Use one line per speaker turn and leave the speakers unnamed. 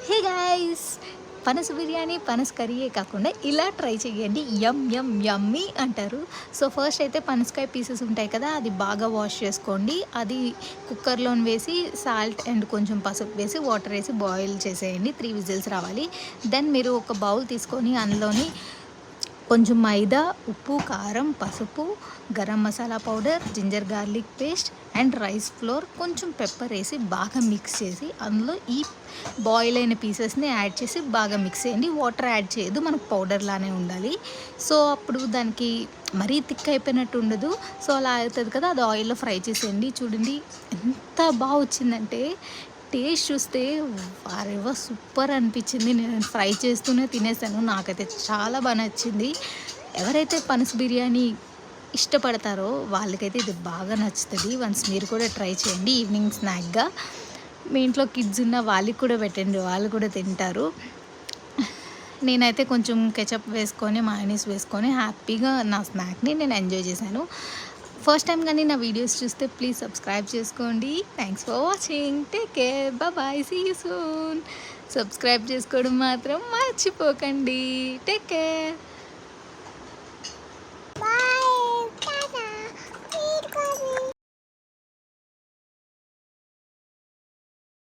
Hey guys, పనస బిర్యానీ పనస కర్రీయే కాకుండా ఇలా ట్రై చేయండి. యమ్ యమ్ యమ్మీ అంటారు. సో ఫస్ట్ అయితే పనసకాయ పీసెస్ ఉంటాయి కదా, అది బాగా వాష్ చేసుకోండి. అది కుక్కర్లోని వేసి సాల్ట్ అండ్ కొంచెం పసుపు వేసి వాటర్ వేసి బాయిల్ చేసేయండి. 3 విజిల్స్ రావాలి. దెన్ మీరు ఒక బౌల్ తీసుకొని అందులోని కొంచెం మైదా, ఉప్పు, కారం, పసుపు, garam masala powder, ginger garlic paste and rice flour, కొంచెం పెప్పర్ వేసి బాగా మిక్స్ చేసి అందులో ఈ బాయిల్ అయిన పీసెస్ని యాడ్ చేసి బాగా మిక్స్ చేయండి. వాటర్ యాడ్ చేయదు, మనకు పౌడర్ లానే ఉండాలి. సో అప్పుడు దానికి మరీ థిక్ అయిపోయినట్టు ఉండదు. సో అలా అవుతుంది కదా, అది ఆయిల్లో ఫ్రై చేసేయండి. చూడండి ఎంత బాగా వచ్చిందంటే టేస్ట్ చూస్తే వారెవా సూపర్ అనిపించింది. నేను ఫ్రై చేస్తూనే తినేసాను, నాకైతే చాలా బాగా నచ్చింది. ఎవరైతే పనస బిర్యానీ ఇష్టపడతారో వాళ్ళకైతే ఇది బాగా నచ్చుతుంది. వన్స్ మీరు కూడా ట్రై చేయండి ఈవినింగ్ స్నాక్గా. మీ ఇంట్లో కిడ్స్ ఉన్న వాళ్ళకి కూడా పెట్టండి, వాళ్ళు కూడా తింటారు. నేనైతే కొంచెం కెచప్ వేసుకొని మయోనీస్ వేసుకొని హ్యాపీగా నా స్నాక్ని నేను ఎంజాయ్ చేశాను. ఫస్ట్ టైం కానీ నా వీడియోస్ చూస్తే ప్లీజ్ సబ్స్క్రైబ్ చేసుకోండి. Thanks for watching. Take care, bye, see you soon. Subscribe చేసుకోవడం మాత్రం మర్చిపోకండి. Take care.